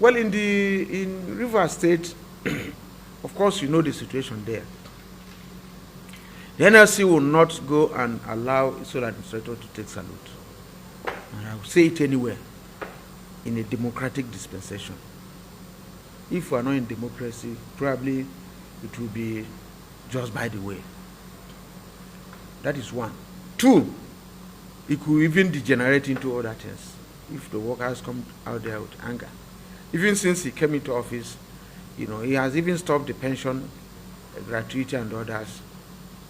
Well, in Rivers State, of course, you know the situation there. The NLC will not go and allow its sole administrator to take salute. And I will say it anywhere, in a democratic dispensation. If we are not in democracy, probably it will be just by the way. That is one. Two, it could even degenerate into other things if the workers come out there with anger. Even since he came into office, you know, he has even stopped the pension gratuity and others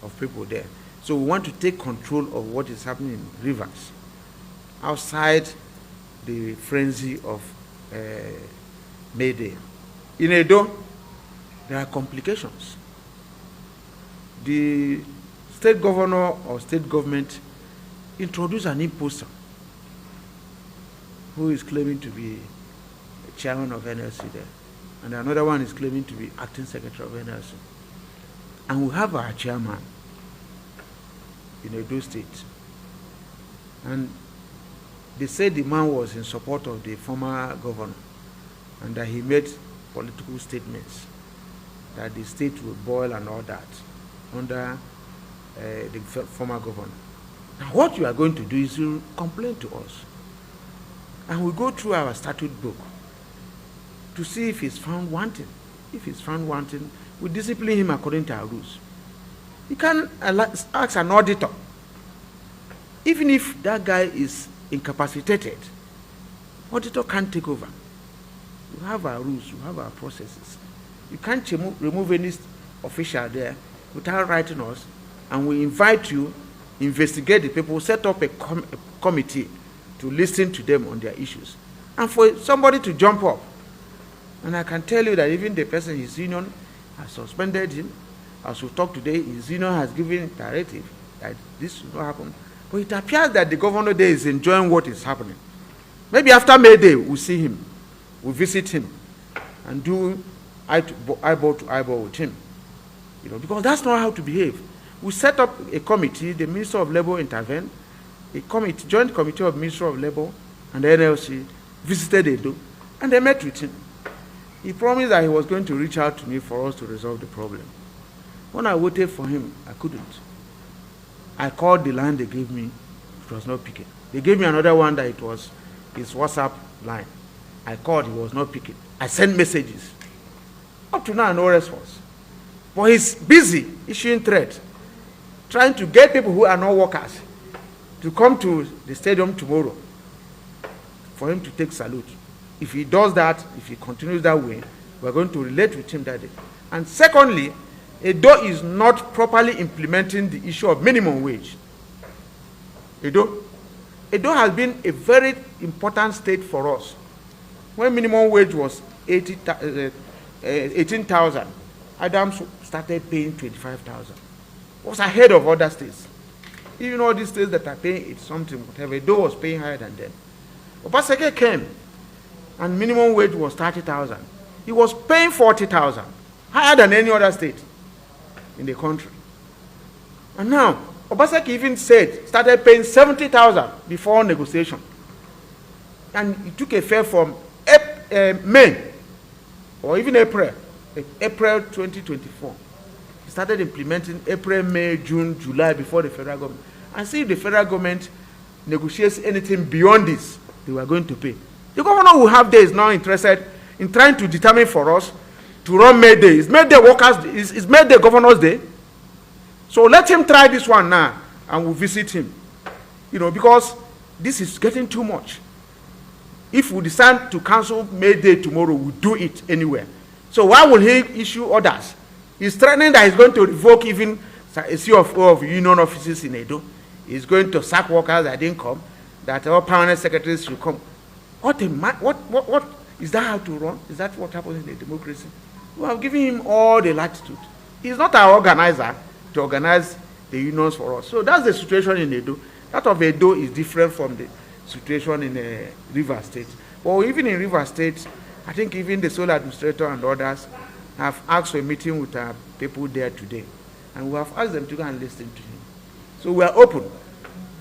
of people there. So we want to take control of what is happening in Rivers, outside the frenzy of May Day. In Edo, there are complications. The state governor or state government introduced an imposter who is claiming to be the chairman of NLC there, and another one is claiming to be acting secretary of NLC. And we have our chairman in Edo State, and they said the man was in support of the former governor and that he made political statements that the state will boil and all that under the former governor. Now what you are going to do is you complain to us, and we go through our statute book to see if he's found wanting. If he's found wanting, we discipline him according to our rules. You can ask an auditor. Even if that guy is incapacitated, auditor can't take over. We have our rules, we have our processes. You can't remove any official there without writing us, and we invite you, investigate the people, set up a committee to listen to them on their issues. And for somebody to jump up, and I can tell you that even the person, his union, has suspended him. As we talk today, his union has given a directive that this should not happen. But it appears that the governor there is enjoying what is happening. Maybe after May Day, we'll see him, we'll visit him, and do eyeball to eyeball with him. You know, because that's not how to behave. We set up a committee, the Minister of Labor intervened, a committee, joint committee of Minister of Labor and the NLC visited Edo, and they met with him. He promised that he was going to reach out to me for us to resolve the problem. When I waited for him, I couldn't. I called the line they gave me, it was not picking. They gave me another one that it was his WhatsApp line. I called, he was not picking. I sent messages. Up to now, no response. But he's busy issuing threats, trying to get people who are not workers to come to the stadium tomorrow for him to take salute. If he does that, if he continues that way, we're going to relate with him that day. And secondly, Edo is not properly implementing the issue of minimum wage. Edo has been a very important state for us. When minimum wage was 18,000, Adams started paying 25,000. It was ahead of other states. Even all these states that are paying it something, whatever, Edo was paying higher than them. Obaseki came, and minimum wage was 30,000. He was paying 40,000, higher than any other state in the country. And now, Obaseki even started paying 70,000 before negotiation. And he took a fare from May, or even April 2024. He started implementing April, May, June, July before the federal government. And see if the federal government negotiates anything beyond this, they were going to pay. The governor who have there is now interested in trying to determine for us to run May Day. Is May Day is May Day Governor's Day? So let him try this one now, and we'll visit him. You know, because this is getting too much. If we decide to cancel May Day tomorrow, we'll do it anywhere. So why will he issue orders? He's threatening that he's going to revoke even a CFO of union offices in Edo. He's going to sack workers that didn't come, that all permanent secretaries should come. What is that how to run? Is that what happens in a democracy? We have given him all the latitude. He's not our organizer to organize the unions for us. So that's the situation in Edo. That of Edo is different from the situation in Rivers State. But even in Rivers State, I think even the sole administrator and others have asked for a meeting with our people there today. And we have asked them to go and listen to him. So we are open.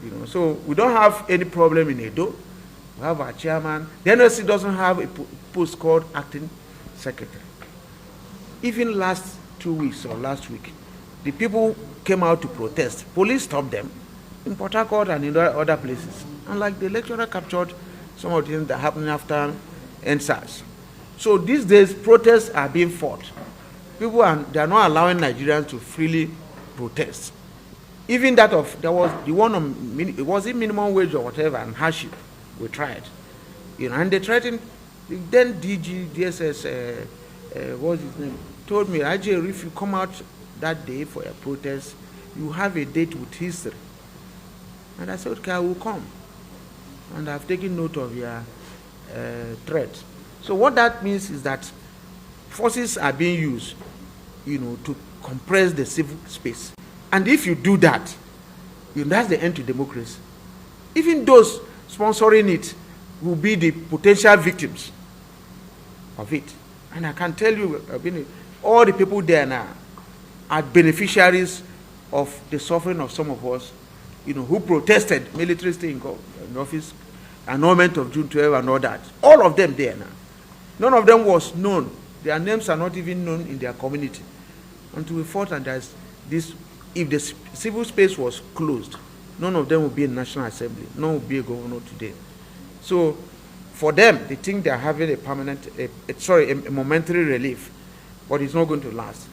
You know, so we don't have any problem in Edo. We have our chairman. The NLC doesn't have a post called acting secretary. Even last 2 weeks or last week, the people came out to protest. Police stopped them in Port Harcourt and in other places. And like the lecturer captured some of the things that happened after NSAS. So these days, protests are being fought. They are not allowing Nigerians to freely protest. Even that there was the one on, it was in minimum wage or whatever, and hardship, we tried. And they threatened, then DG, DSS, what's his name, told me, Ajay, if you come out that day for a protest, you have a date with history. And I said, okay, I will come. And I've taken note of your threat. So what that means is that forces are being used, to compress the civil space. And if you do that, that's the end to democracy. Even those sponsoring it will be the potential victims of it. And I can tell you, all the people there now are beneficiaries of the suffering of some of us, who protested military staying in office, annulment of June 12 and all that. All of them there now. None of them was known. Their names are not even known in their community. Until we fought, and there's this, if the civil space was closed, none of them would be in National Assembly. None would be a governor today. So for them, they think they're having a momentary relief, but it's not going to last.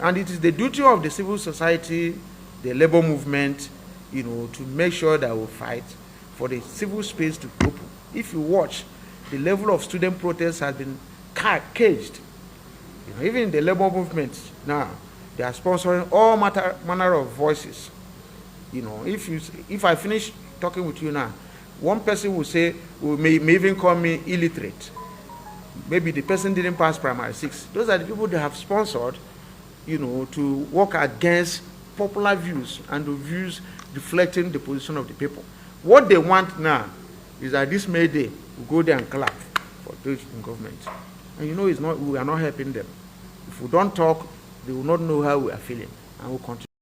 And it is the duty of the civil society, the labor movement, to make sure that we fight for the civil space to open. If you watch, the level of student protests has been caged. Even the labor movement now, they are sponsoring all manner of voices. If I finish talking with you now, one person will say, may even call me illiterate. Maybe the person didn't pass primary 6. Those are the people they have sponsored, to work against popular views and the views reflecting the position of the people. What they want now is that this May Day, we go there and clap for those in government. And we are not helping them. If we don't talk, they will not know how we are feeling, and we'll continue.